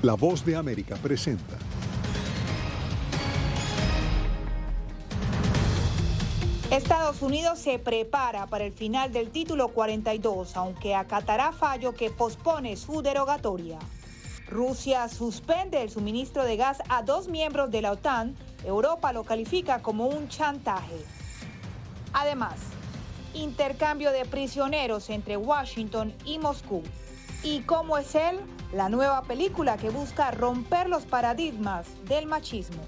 La Voz de América presenta. Estados Unidos se prepara para el final del título 42, aunque acatará fallo que pospone su derogatoria. Rusia suspende el suministro de gas a 2 miembros de la OTAN. Europa lo califica como un chantaje. Además, intercambio de prisioneros entre Washington y Moscú. ¿Y cómo es él? La nueva película que busca romper los paradigmas del machismo.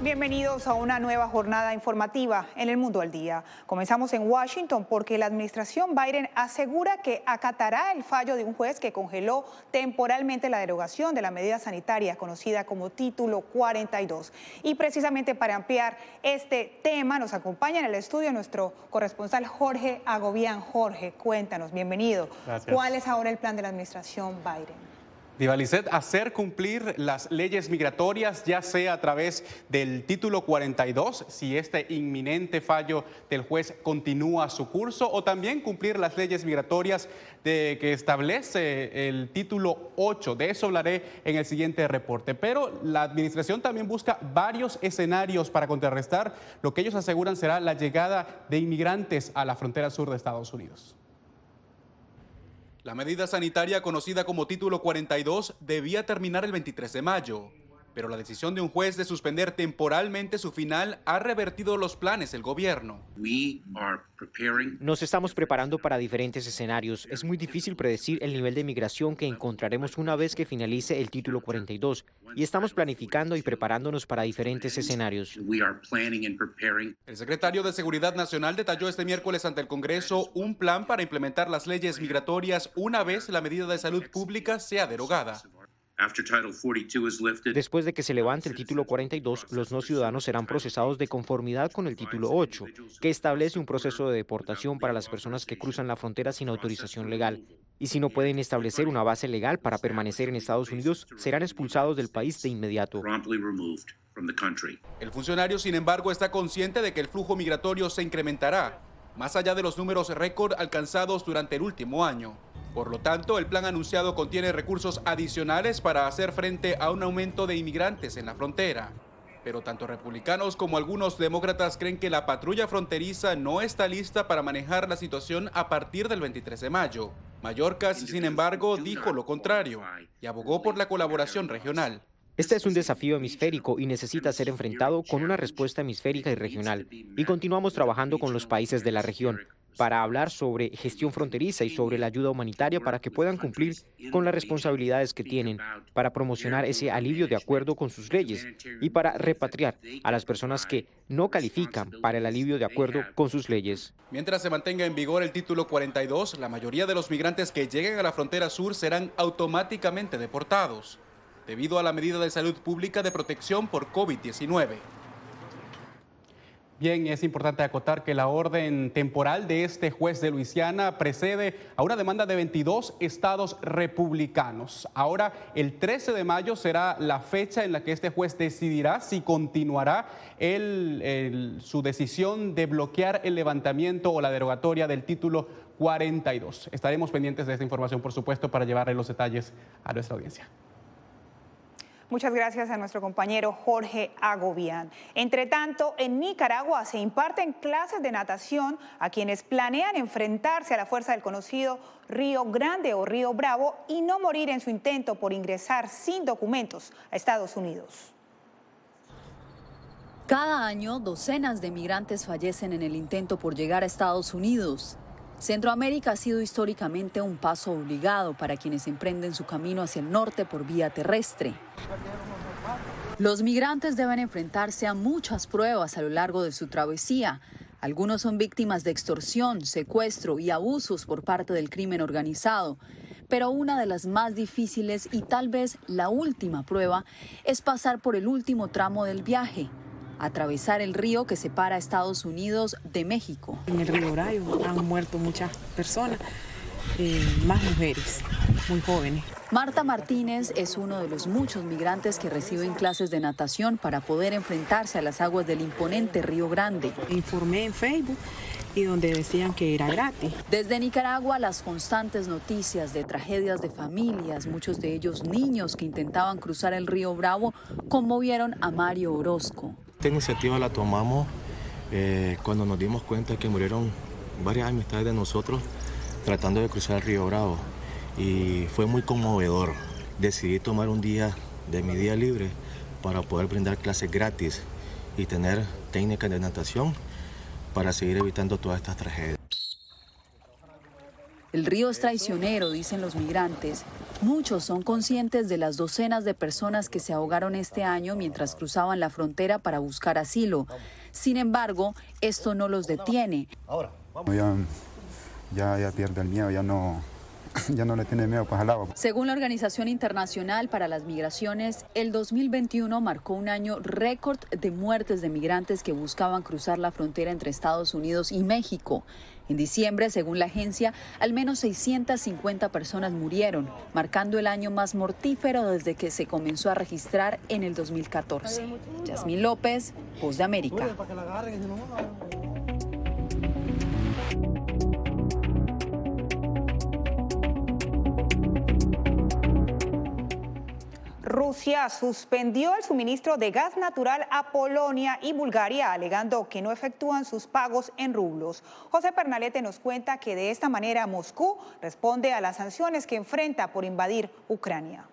Bienvenidos a una nueva jornada informativa en El Mundo al Día. Comenzamos en Washington porque la administración Biden asegura que acatará el fallo de un juez que congeló temporalmente la derogación de la medida sanitaria conocida como Título 42. Y precisamente para ampliar este tema nos acompaña en el estudio nuestro corresponsal Jorge Agobián. Jorge, cuéntanos, bienvenido. Gracias. ¿Cuál es ahora el plan de la administración Biden? Diva Lisset, hacer cumplir las leyes migratorias, ya sea a través del Título 42, si este inminente fallo del juez continúa su curso, o también cumplir las leyes migratorias que establece el Título 8. De eso hablaré en el siguiente reporte. Pero la administración también busca varios escenarios para contrarrestar lo que ellos aseguran será la llegada de inmigrantes a la frontera sur de Estados Unidos. La medida sanitaria conocida como Título 42 debía terminar el 23 de mayo, pero la decisión de un juez de suspender temporalmente su final ha revertido los planes del gobierno. Nos estamos preparando para diferentes escenarios. Es muy difícil predecir el nivel de migración que encontraremos una vez que finalice el Título 42, y estamos planificando y preparándonos para diferentes escenarios. El secretario de Seguridad Nacional detalló este miércoles ante el Congreso un plan para implementar las leyes migratorias una vez la medida de salud pública sea derogada. Después de que se levante el Título 42, los no ciudadanos serán procesados de conformidad con el Título 8, que establece un proceso de deportación para las personas que cruzan la frontera sin autorización legal. Y si no pueden establecer una base legal para permanecer en Estados Unidos, serán expulsados del país de inmediato. El funcionario, sin embargo, está consciente de que el flujo migratorio se incrementará, más allá de los números récord alcanzados durante el último año. Por lo tanto, el plan anunciado contiene recursos adicionales para hacer frente a un aumento de inmigrantes en la frontera. Pero tanto republicanos como algunos demócratas creen que la patrulla fronteriza no está lista para manejar la situación a partir del 23 de mayo. Mayorkas, sin embargo, dijo lo contrario y abogó por la colaboración regional. Este es un desafío hemisférico y necesita ser enfrentado con una respuesta hemisférica y regional. Y continuamos trabajando con los países de la región para hablar sobre gestión fronteriza y sobre la ayuda humanitaria para que puedan cumplir con las responsabilidades que tienen, para promocionar ese alivio de acuerdo con sus leyes y para repatriar a las personas que no califican para el alivio de acuerdo con sus leyes. Mientras se mantenga en vigor el Título 42, la mayoría de los migrantes que lleguen a la frontera sur serán automáticamente deportados, debido a la medida de salud pública de protección por COVID-19. Bien, es importante acotar que la orden temporal de este juez de Luisiana precede a una demanda de 22 estados republicanos. Ahora, el 13 de mayo será la fecha en la que este juez decidirá si continuará su decisión de bloquear el levantamiento o la derogatoria del Título 42. Estaremos pendientes de esta información, por supuesto, para llevarle los detalles a nuestra audiencia. Muchas gracias a nuestro compañero Jorge Agobián. Entre tanto, en Nicaragua se imparten clases de natación a quienes planean enfrentarse a la fuerza del conocido Río Grande o Río Bravo y no morir en su intento por ingresar sin documentos a Estados Unidos. Cada año, docenas de migrantes fallecen en el intento por llegar a Estados Unidos. Centroamérica ha sido históricamente un paso obligado para quienes emprenden su camino hacia el norte por vía terrestre. Los migrantes deben enfrentarse a muchas pruebas a lo largo de su travesía. Algunos son víctimas de extorsión, secuestro y abusos por parte del crimen organizado. Pero una de las más difíciles y tal vez la última prueba es pasar por el último tramo del viaje. Atravesar el río que separa a Estados Unidos de México. En el río Bravo han muerto muchas personas, más mujeres, muy jóvenes. Marta Martínez es uno de los muchos migrantes que reciben clases de natación para poder enfrentarse a las aguas del imponente Río Grande. Informé en Facebook y donde decían que era gratis. Desde Nicaragua, las constantes noticias de tragedias de familias, muchos de ellos niños que intentaban cruzar el río Bravo, conmovieron a Mario Orozco. Esta iniciativa la tomamos cuando nos dimos cuenta que murieron varias amistades de nosotros tratando de cruzar el río Bravo. Y fue muy conmovedor. Decidí tomar un día de mi día libre para poder brindar clases gratis y tener técnicas de natación para seguir evitando todas estas tragedias. El río es traicionero, dicen los migrantes. Muchos son conscientes de las docenas de personas que se ahogaron este año mientras cruzaban la frontera para buscar asilo. Sin embargo, esto no los detiene. Ya pierde el miedo, ya no le tiene miedo pues al agua. Según la Organización Internacional para las Migraciones, el 2021 marcó un año récord de muertes de migrantes que buscaban cruzar la frontera entre Estados Unidos y México. En diciembre, según la agencia, al menos 650 personas murieron, marcando el año más mortífero desde que se comenzó a registrar en el 2014. Yasmín López, Voz de América. Rusia suspendió el suministro de gas natural a Polonia y Bulgaria, alegando que no efectúan sus pagos en rublos. José Pernalete nos cuenta que de esta manera Moscú responde a las sanciones que enfrenta por invadir Ucrania.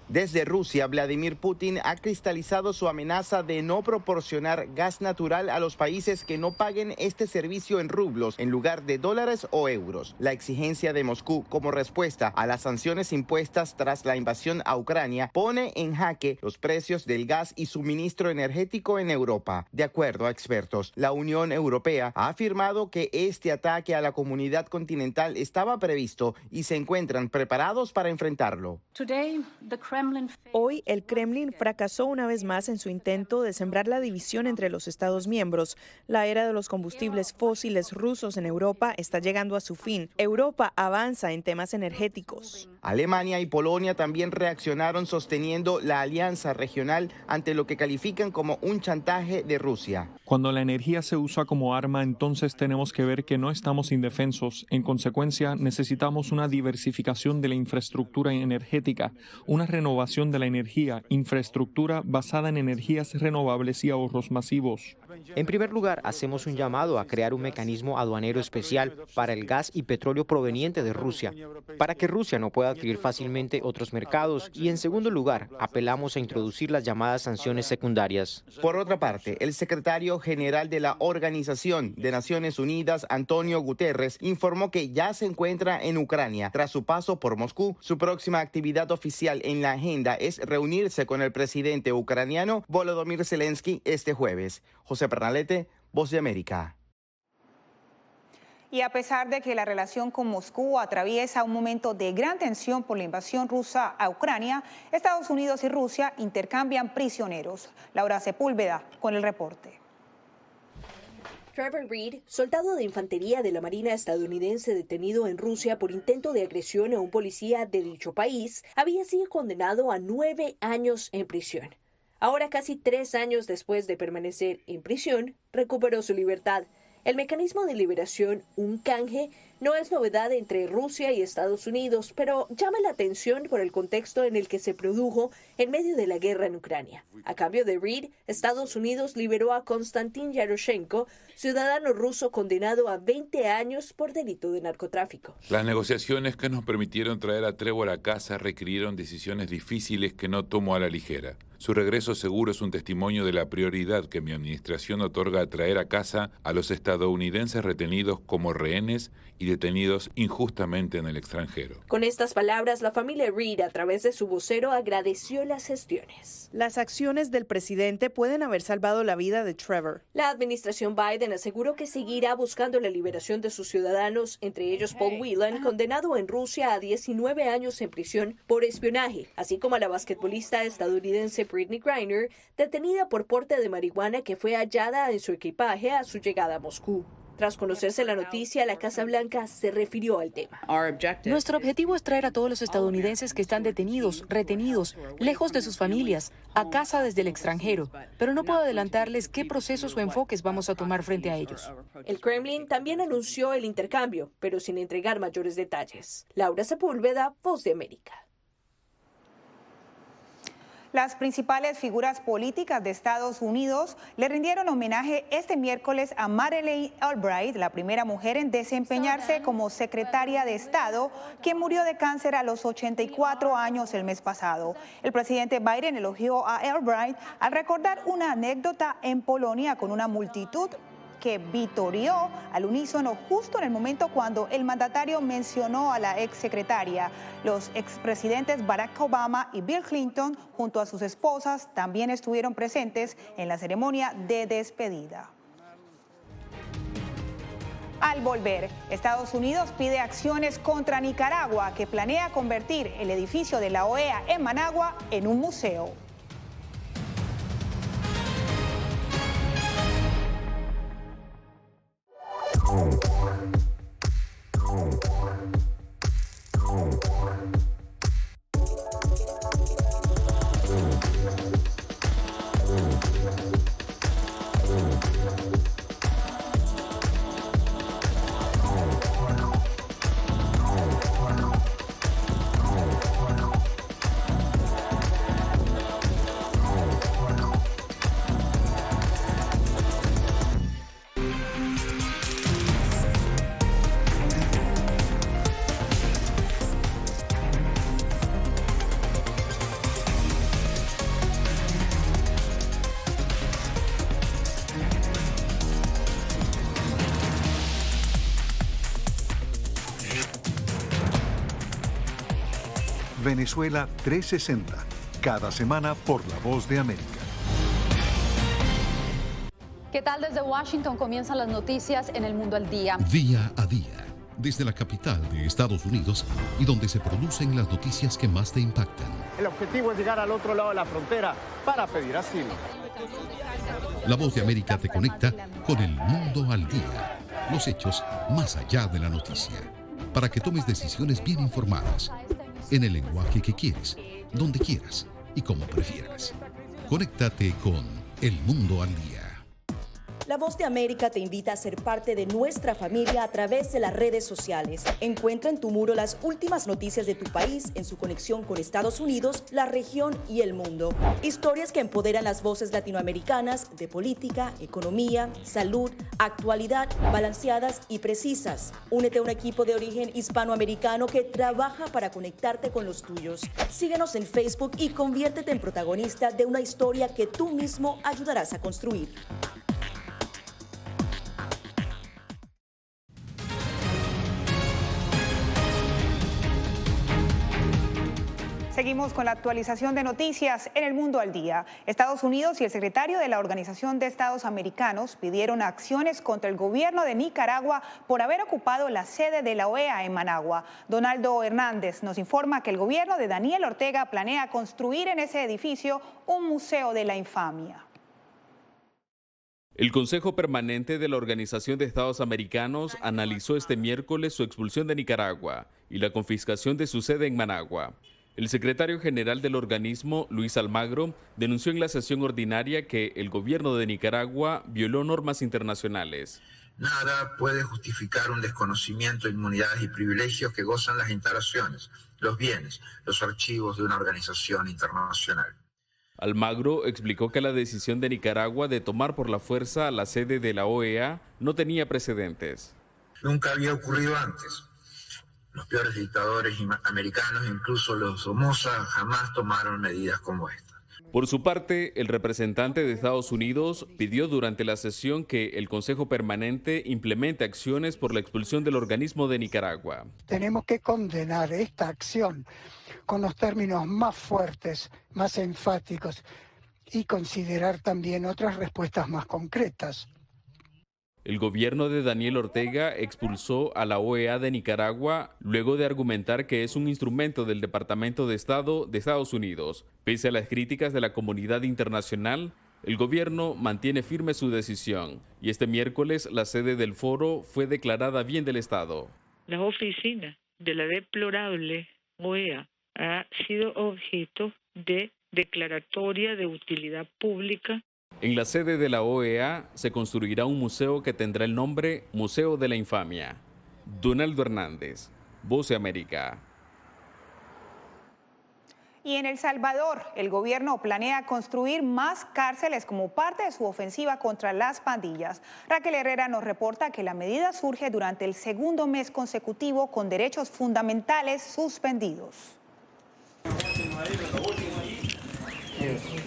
Desde Rusia, Vladimir Putin ha cristalizado su amenaza de no proporcionar gas natural a los países que no paguen este servicio en rublos en lugar de dólares o euros. La exigencia de Moscú como respuesta a las sanciones impuestas tras la invasión a Ucrania pone en jaque los precios del gas y suministro energético en Europa. De acuerdo a expertos, la Unión Europea ha afirmado que este ataque a la comunidad continental estaba previsto y se encuentran preparados para enfrentarlo. Hoy, el Kremlin fracasó una vez más en su intento de sembrar la división entre los Estados miembros. La era de los combustibles fósiles rusos en Europa está llegando a su fin. Europa avanza en temas energéticos. Alemania y Polonia también reaccionaron sosteniendo la alianza regional ante lo que califican como un chantaje de Rusia. Cuando la energía se usa como arma, entonces tenemos que ver que no estamos indefensos. En consecuencia, necesitamos una diversificación de la infraestructura energética, una renovación de la energía, infraestructura basada en energías renovables y ahorros masivos. En primer lugar, hacemos un llamado a crear un mecanismo aduanero especial para el gas y petróleo proveniente de Rusia, para que Rusia no pueda adquirir fácilmente otros mercados. Y en segundo lugar, apelamos a introducir las llamadas sanciones secundarias. Por otra parte, el secretario general de la Organización de Naciones Unidas, Antonio Guterres, informó que ya se encuentra en Ucrania. Tras su paso por Moscú, su próxima actividad oficial en la agenda es reunirse con el presidente ucraniano Volodymyr Zelensky este jueves. José Pernalete, Voz de América. Y a pesar de que la relación con Moscú atraviesa un momento de gran tensión por la invasión rusa a Ucrania, Estados Unidos y Rusia intercambian prisioneros. Laura Sepúlveda con el reporte. Trevor Reed, soldado de infantería de la Marina estadounidense detenido en Rusia por intento de agresión a un policía de dicho país, había sido condenado a 9 años en prisión. Ahora, casi 3 años después de permanecer en prisión, recuperó su libertad. El mecanismo de liberación, un canje, no es novedad entre Rusia y Estados Unidos, pero llama la atención por el contexto en el que se produjo en medio de la guerra en Ucrania. A cambio de Reed, Estados Unidos liberó a Konstantin Yaroshenko, ciudadano ruso condenado a 20 años por delito de narcotráfico. Las negociaciones que nos permitieron traer a Trevor a casa requirieron decisiones difíciles que no tomo a la ligera. Su regreso seguro es un testimonio de la prioridad que mi administración otorga a traer a casa a los estadounidenses retenidos como rehenes y detenidos injustamente en el extranjero. Con estas palabras, la familia Reed, a través de su vocero, agradeció las gestiones. Las acciones del presidente pueden haber salvado la vida de Trevor. La administración Biden aseguró que seguirá buscando la liberación de sus ciudadanos, entre ellos Paul Whelan, condenado en Rusia a 19 años en prisión por espionaje, así como a la basquetbolista estadounidense Brittney Griner, detenida por porte de marihuana que fue hallada en su equipaje a su llegada a Moscú. Tras conocerse la noticia, la Casa Blanca se refirió al tema. Nuestro objetivo es traer a todos los estadounidenses que están detenidos, retenidos, lejos de sus familias, a casa desde el extranjero, pero no puedo adelantarles qué procesos o enfoques vamos a tomar frente a ellos. El Kremlin también anunció el intercambio, pero sin entregar mayores detalles. Laura Sepúlveda, Voz de América. Las principales figuras políticas de Estados Unidos le rindieron homenaje este miércoles a Madeleine Albright, la primera mujer en desempeñarse como secretaria de Estado, quien murió de cáncer a los 84 años el mes pasado. El presidente Biden elogió a Albright al recordar una anécdota en Polonia con una multitud que vitoreó al unísono justo en el momento cuando el mandatario mencionó a la exsecretaria. Los expresidentes Barack Obama y Bill Clinton, junto a sus esposas, también estuvieron presentes en la ceremonia de despedida. Al volver, Estados Unidos pide acciones contra Nicaragua, que planea convertir el edificio de la OEA en Managua en un museo. Venezuela 360, cada semana por La Voz de América. ¿Qué tal? Desde Washington comienzan las noticias en El Mundo al Día. Día a día, desde la capital de Estados Unidos y donde se producen las noticias que más te impactan. El objetivo es llegar al otro lado de la frontera para pedir asilo. La Voz de América te conecta con El Mundo al Día, los hechos más allá de la noticia, para que tomes decisiones bien informadas, en el lenguaje que quieres, donde quieras y como prefieras. Conéctate con El Mundo al Día. La Voz de América te invita a ser parte de nuestra familia a través de las redes sociales. Encuentra en tu muro las últimas noticias de tu país en su conexión con Estados Unidos, la región y el mundo. Historias que empoderan las voces latinoamericanas de política, economía, salud, actualidad, balanceadas y precisas. Únete a un equipo de origen hispanoamericano que trabaja para conectarte con los tuyos. Síguenos en Facebook y conviértete en protagonista de una historia que tú mismo ayudarás a construir. Seguimos con la actualización de noticias en El Mundo al Día. Estados Unidos y el secretario de la Organización de Estados Americanos pidieron acciones contra el gobierno de Nicaragua por haber ocupado la sede de la OEA en Managua. Donaldo Hernández nos informa que el gobierno de Daniel Ortega planea construir en ese edificio un museo de la infamia. El Consejo Permanente de la Organización de Estados Americanos analizó este miércoles su expulsión de Nicaragua y la confiscación de su sede en Managua. El secretario general del organismo, Luis Almagro, denunció en la sesión ordinaria que el gobierno de Nicaragua violó normas internacionales. Nada puede justificar un desconocimiento de inmunidades y privilegios que gozan las instalaciones, los bienes, los archivos de una organización internacional. Almagro explicó que la decisión de Nicaragua de tomar por la fuerza la sede de la OEA no tenía precedentes. Nunca había ocurrido antes. Los peores dictadores americanos, incluso los Somoza, jamás tomaron medidas como esta. Por su parte, el representante de Estados Unidos pidió durante la sesión que el Consejo Permanente implemente acciones por la expulsión del organismo de Nicaragua. Tenemos que condenar esta acción con los términos más fuertes, más enfáticos y considerar también otras respuestas más concretas. El gobierno de Daniel Ortega expulsó a la OEA de Nicaragua luego de argumentar que es un instrumento del Departamento de Estado de Estados Unidos. Pese a las críticas de la comunidad internacional, El gobierno mantiene firme su decisión y este miércoles la sede del foro fue declarada bien del Estado. La oficina de la deplorable OEA ha sido objeto de declaratoria de utilidad pública. En la sede de la OEA se construirá un museo que tendrá el nombre Museo de la Infamia. Donaldo Hernández, Voz de América. Y en El Salvador, el gobierno planea construir más cárceles como parte de su ofensiva contra las pandillas. Raquel Herrera nos reporta que la medida surge durante el segundo mes consecutivo con derechos fundamentales suspendidos.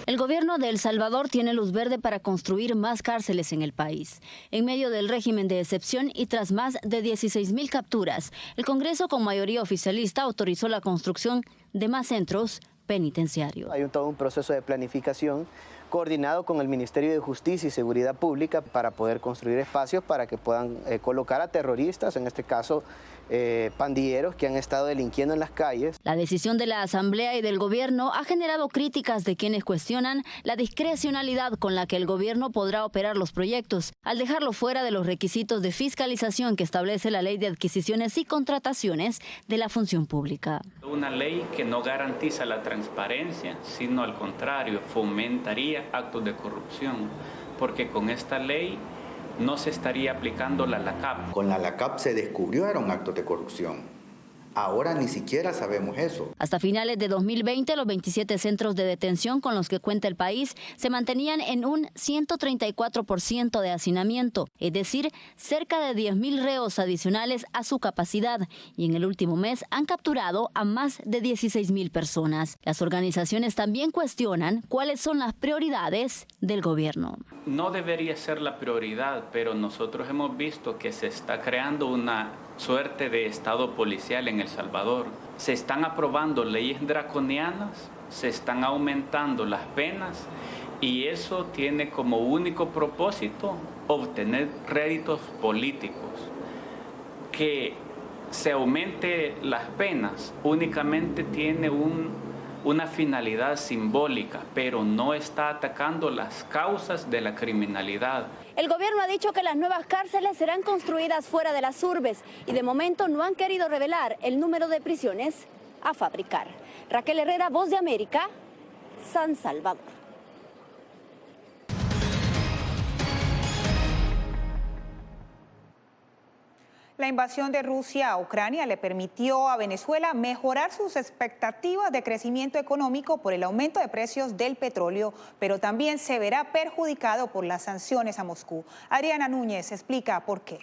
El gobierno de El Salvador tiene luz verde para construir más cárceles en el país. En medio del régimen de excepción y tras más de 16.000 capturas, el Congreso con mayoría oficialista autorizó la construcción de más centros penitenciarios. Hay todo un proceso de planificación coordinado con el Ministerio de Justicia y Seguridad Pública para poder construir espacios para que puedan colocar a terroristas, en este caso pandilleros que han estado delinquiendo en las calles. La decisión de la Asamblea y del gobierno ha generado críticas de quienes cuestionan la discrecionalidad con la que el gobierno podrá operar los proyectos, al dejarlo fuera de los requisitos de fiscalización que establece la Ley de Adquisiciones y Contrataciones de la Función Pública. Una ley que no garantiza la transparencia, sino al contrario, fomentaría actos de corrupción, porque con esta ley no se estaría aplicando la LACAP. Con la LACAP se descubrió eran actos de corrupción. Ahora ni siquiera sabemos eso. Hasta finales de 2020, los 27 centros de detención con los que cuenta el país se mantenían en un 134% de hacinamiento, es decir, cerca de 10.000 reos adicionales a su capacidad. Y en el último mes han capturado a más de 16.000 personas. Las organizaciones también cuestionan cuáles son las prioridades del gobierno. No debería ser la prioridad, pero nosotros hemos visto que se está creando una suerte de estado policial en El Salvador. Se están aprobando leyes draconianas, se están aumentando las penas y eso tiene como único propósito obtener réditos políticos. Que se aumente las penas únicamente tiene una finalidad simbólica, pero no está atacando las causas de la criminalidad. El gobierno ha dicho que las nuevas cárceles serán construidas fuera de las urbes y de momento no han querido revelar el número de prisiones a fabricar. Raquel Herrera, Voz de América, San Salvador. La invasión de Rusia a Ucrania le permitió a Venezuela mejorar sus expectativas de crecimiento económico por el aumento de precios del petróleo, pero también se verá perjudicado por las sanciones a Moscú. Adriana Núñez explica por qué.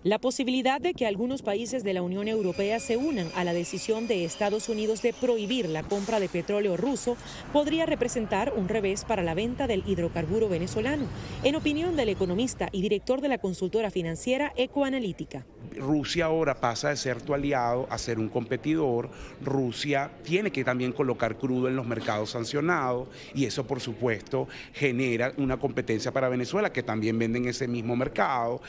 La posibilidad de que algunos países de la Unión Europea se unan a la decisión de Estados Unidos de prohibir la compra de petróleo ruso podría representar un revés para la venta del hidrocarburo venezolano, en opinión del economista y director de la consultora financiera Ecoanalítica. Rusia ahora pasa de ser tu aliado a ser un competidor. Rusia tiene que también colocar crudo en los mercados sancionados y eso, por supuesto, genera una competencia para Venezuela, que también vende en ese mismo mercado.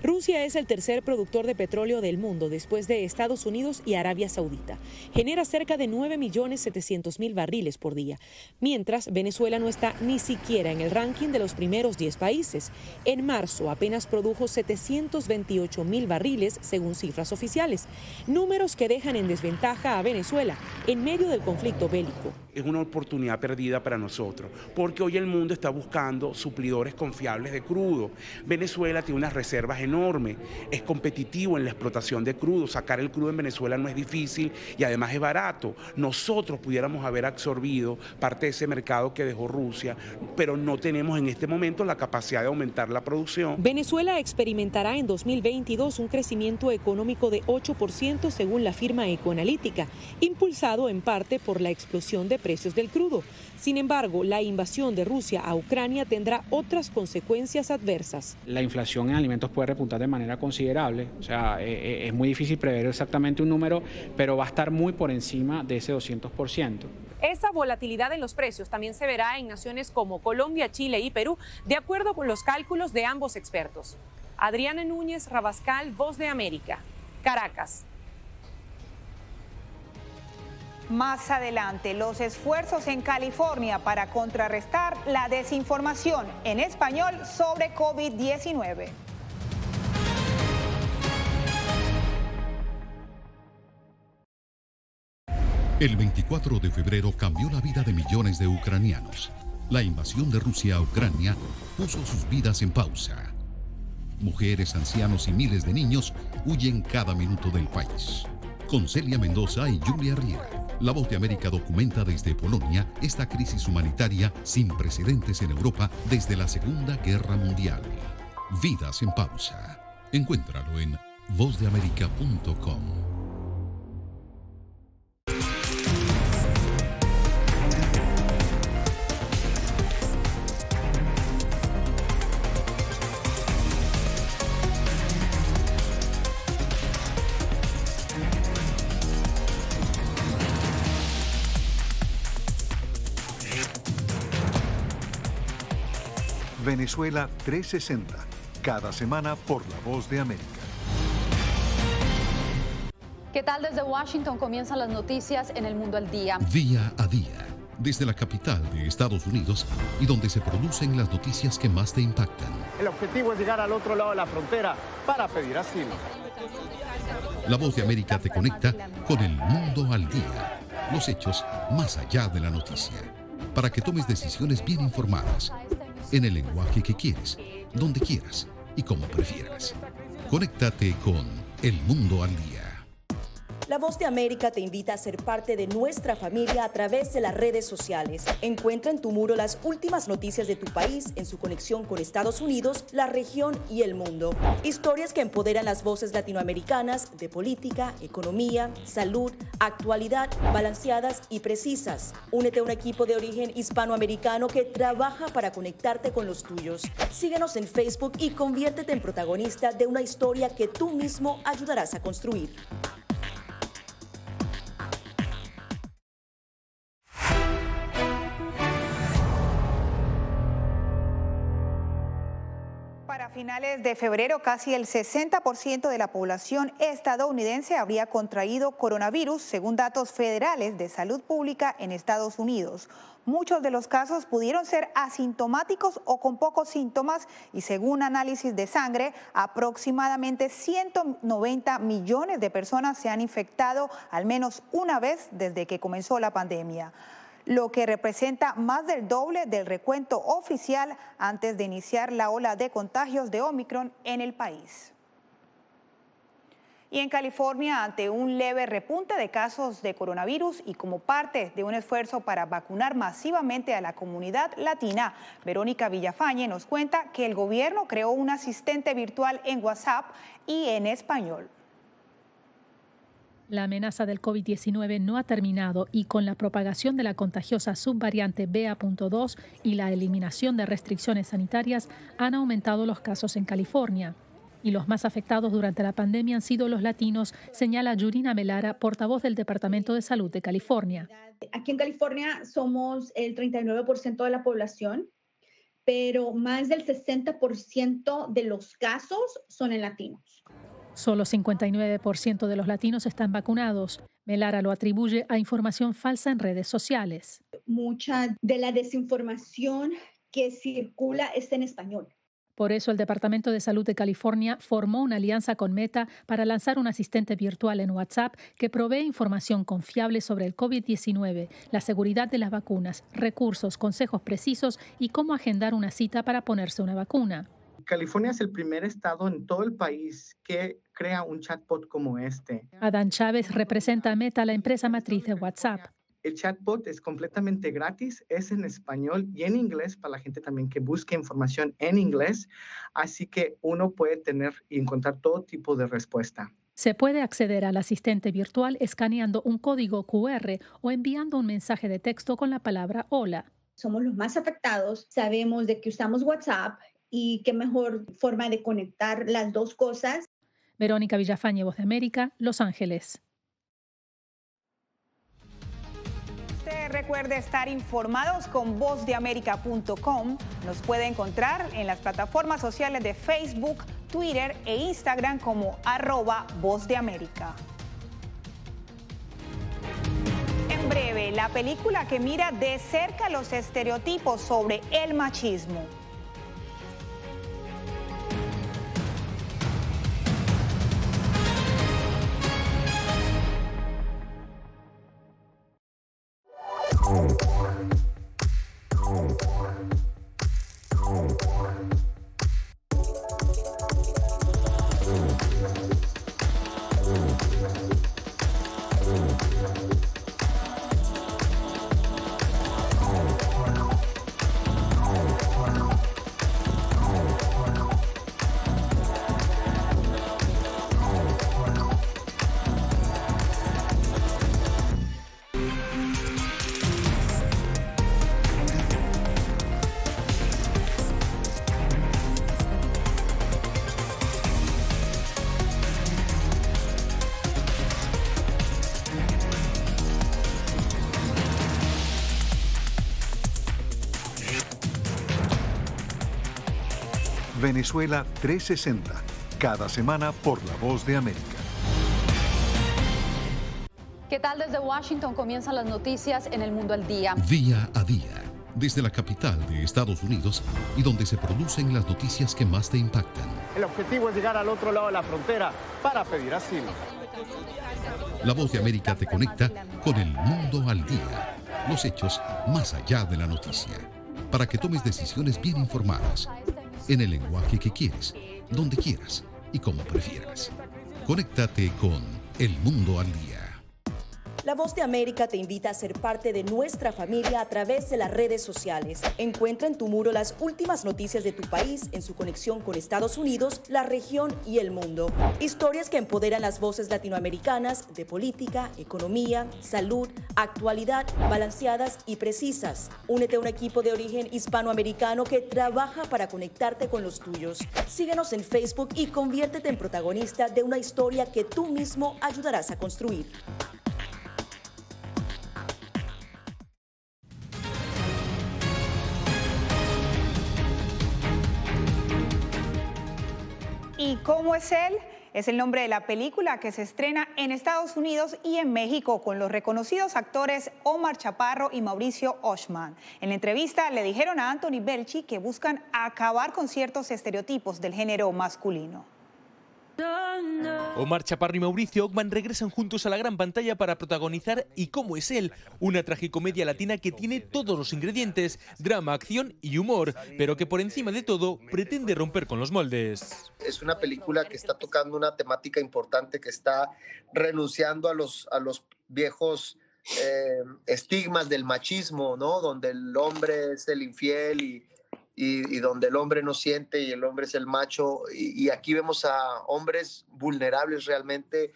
Rusia es el tercer productor de petróleo del mundo después de Estados Unidos y Arabia Saudita. Genera cerca de 9.700.000 barriles por día, mientras Venezuela no está ni siquiera en el ranking de los primeros 10 países. En marzo apenas produjo 728.000 barriles según cifras oficiales, números que dejan en desventaja a Venezuela en medio del conflicto bélico. Es una oportunidad perdida para nosotros, porque hoy el mundo está buscando suplidores confiables de crudo. Venezuela tiene unas reservas enormes, es competitivo en la explotación de crudo, sacar el crudo en Venezuela no es difícil y además es barato. Nosotros pudiéramos haber absorbido parte de ese mercado que dejó Rusia, pero no tenemos en este momento la capacidad de aumentar la producción. Venezuela experimentará en 2022 un crecimiento económico de 8% según la firma Ecoanalítica, impulsado en parte por la explosión de precios del crudo. Sin embargo, la invasión de Rusia a Ucrania tendrá otras consecuencias adversas. La inflación en alimentos puede repuntar de manera considerable, o sea, es muy difícil prever exactamente un número, pero va a estar muy por encima de ese 200%. Esa volatilidad en los precios también se verá en naciones como Colombia, Chile y Perú, de acuerdo con los cálculos de ambos expertos. Adriana Núñez Rabascal, Voz de América, Caracas. Más adelante, los esfuerzos en California para contrarrestar la desinformación en español sobre COVID-19. El 24 de febrero cambió la vida de millones de ucranianos. La invasión de Rusia a Ucrania puso sus vidas en pausa. Mujeres, ancianos y miles de niños huyen cada minuto del país. Con Celia Mendoza y Julia Riera, La Voz de América documenta desde Polonia esta crisis humanitaria sin precedentes en Europa desde la Segunda Guerra Mundial. Vidas en pausa. Encuéntralo en vozdeamerica.com. Venezuela 360, cada semana por La Voz de América. ¿Qué tal? Desde Washington comienzan las noticias en El Mundo al Día. Día a día, desde la capital de Estados Unidos y donde se producen las noticias que más te impactan. El objetivo es llegar al otro lado de la frontera para pedir asilo. La Voz de América te conecta con el mundo al día. Los hechos más allá de la noticia. Para que tomes decisiones bien informadas. En el lenguaje que quieres, donde quieras y como prefieras. Conéctate con El Mundo al Día. La Voz de América te invita a ser parte de nuestra familia a través de las redes sociales. Encuentra en tu muro las últimas noticias de tu país en su conexión con Estados Unidos, la región y el mundo. Historias que empoderan las voces latinoamericanas de política, economía, salud, actualidad, balanceadas y precisas. Únete a un equipo de origen hispanoamericano que trabaja para conectarte con los tuyos. Síguenos en Facebook y conviértete en protagonista de una historia que tú mismo ayudarás a construir. Para finales de febrero, casi el 60% de la población estadounidense habría contraído coronavirus, según datos federales de salud pública en Estados Unidos. Muchos de los casos pudieron ser asintomáticos o con pocos síntomas y, según análisis de sangre, aproximadamente 190 millones de personas se han infectado al menos una vez desde que comenzó la pandemia, lo que representa más del doble del recuento oficial antes de iniciar la ola de contagios de Omicron en el país. Y en California, ante un leve repunte de casos de coronavirus y como parte de un esfuerzo para vacunar masivamente a la comunidad latina, Verónica Villafañe nos cuenta que el gobierno creó un asistente virtual en WhatsApp y en español. La amenaza del COVID-19 no ha terminado y con la propagación de la contagiosa subvariante BA.2 y la eliminación de restricciones sanitarias han aumentado los casos en California. Y los más afectados durante la pandemia han sido los latinos, señala Yurina Melara, portavoz del Departamento de Salud de California. Aquí en California somos el 39% de la población, pero más del 60% de los casos son en latinos. Solo 59% de los latinos están vacunados. Melara lo atribuye a información falsa en redes sociales. Mucha de la desinformación que circula está en español. Por eso el Departamento de Salud de California formó una alianza con Meta para lanzar un asistente virtual en WhatsApp que provee información confiable sobre el COVID-19, la seguridad de las vacunas, recursos, consejos precisos y cómo agendar una cita para ponerse una vacuna. California es el primer estado en todo el país que crea un chatbot como este. Adán Chávez representa a Meta, la empresa matriz de WhatsApp. El chatbot es completamente gratis, es en español y en inglés para la gente también que busque información en inglés, así que uno puede tener y encontrar todo tipo de respuesta. Se puede acceder al asistente virtual escaneando un código QR o enviando un mensaje de texto con la palabra hola. Somos los más afectados, sabemos de que usamos WhatsApp y qué mejor forma de conectar las dos cosas. Verónica Villafañe, Voz de América, Los Ángeles. Recuerde estar informados con vozdeamerica.com. Nos puede encontrar en las plataformas sociales de Facebook, Twitter e Instagram como @vozdeamerica. En 19, la película que mira de cerca los estereotipos sobre el machismo. Venezuela 360, cada semana por La Voz de América. ¿Qué tal? Desde Washington comienzan las noticias en El Mundo al Día. Día a día, desde la capital de Estados Unidos y donde se producen las noticias que más te impactan. El objetivo es llegar al otro lado de la frontera para pedir asilo. La Voz de América te conecta con El Mundo al Día, los hechos más allá de la noticia, para que tomes decisiones bien informadas, en el lenguaje que quieres, donde quieras y como prefieras. Conéctate con El Mundo al Día. La Voz de América te invita a ser parte de nuestra familia a través de las redes sociales. Encuentra en tu muro las últimas noticias de tu país en su conexión con Estados Unidos, la región y el mundo. Historias que empoderan las voces latinoamericanas de política, economía, salud, actualidad, balanceadas y precisas. Únete a un equipo de origen hispanoamericano que trabaja para conectarte con los tuyos. Síguenos en Facebook y conviértete en protagonista de una historia que tú mismo ayudarás a construir. ¿Y cómo es él? Es el nombre de la película que se estrena en Estados Unidos y en México con los reconocidos actores Omar Chaparro y Mauricio Oshman. En la entrevista le dijeron a Anthony Belchi que buscan acabar con ciertos estereotipos del género masculino. Omar Chaparro y Mauricio Ockman regresan juntos a la gran pantalla para protagonizar ¿Y cómo es él?, una tragicomedia latina que tiene todos los ingredientes, drama, acción y humor, pero que por encima de todo pretende romper con los moldes. Es una película que está tocando una temática importante, que está renunciando a los viejos estigmas del machismo, ¿no? Donde el hombre es el infiel y donde el hombre no siente y el hombre es el macho, y aquí vemos a hombres vulnerables realmente.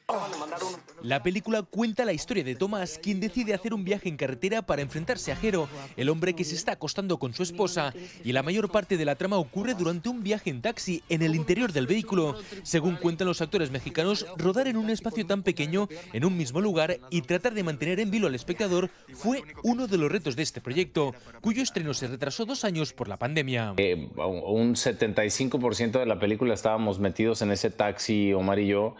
La película cuenta la historia de Tomás, quien decide hacer un viaje en carretera para enfrentarse a Jero, el hombre que se está acostando con su esposa, y la mayor parte de la trama ocurre durante un viaje en taxi en el interior del vehículo. Según cuentan los actores mexicanos, rodar en un espacio tan pequeño, en un mismo lugar, y tratar de mantener en vilo al espectador fue uno de los retos de este proyecto, cuyo estreno se retrasó 2 años por la pandemia. Un 75% de la película estábamos metidos en ese taxi, Omar y yo,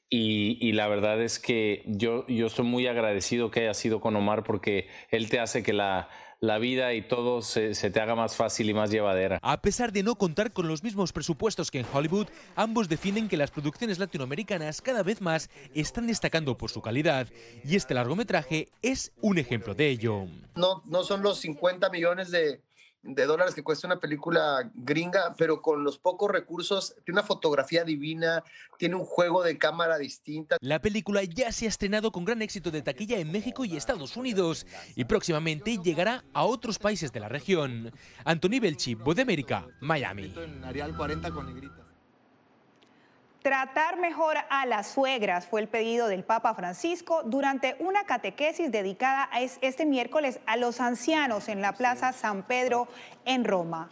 y la verdad es que yo estoy muy agradecido que haya sido con Omar, porque él te hace que la vida y todo se te haga más fácil y más llevadera. A pesar de no contar con los mismos presupuestos que en Hollywood, ambos defienden que las producciones latinoamericanas cada vez más están destacando por su calidad, y este largometraje es un ejemplo de ello. No son los 50 millones de dólares que cuesta una película gringa, pero con los pocos recursos, tiene una fotografía divina, tiene un juego de cámara distinta. La película ya se ha estrenado con gran éxito de taquilla en México y Estados Unidos, y próximamente llegará a otros países de la región. Anthony Belchi, Voz de América, Miami. Tratar mejor a las suegras fue el pedido del Papa Francisco durante una catequesis dedicada este miércoles a los ancianos en la Plaza San Pedro en Roma.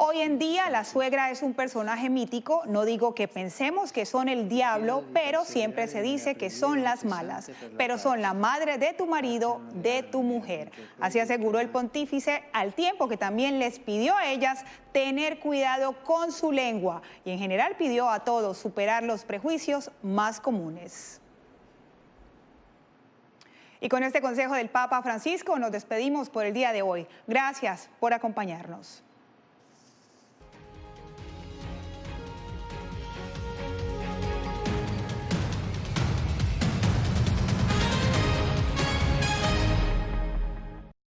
Hoy en día la suegra es un personaje mítico, no digo que pensemos que son el diablo, pero siempre se dice que son las malas, pero son la madre de tu marido, de tu mujer. Así aseguró el pontífice, al tiempo que también les pidió a ellas tener cuidado con su lengua y en general pidió a todos superar los prejuicios más comunes. Y con este consejo del Papa Francisco nos despedimos por el día de hoy. Gracias por acompañarnos.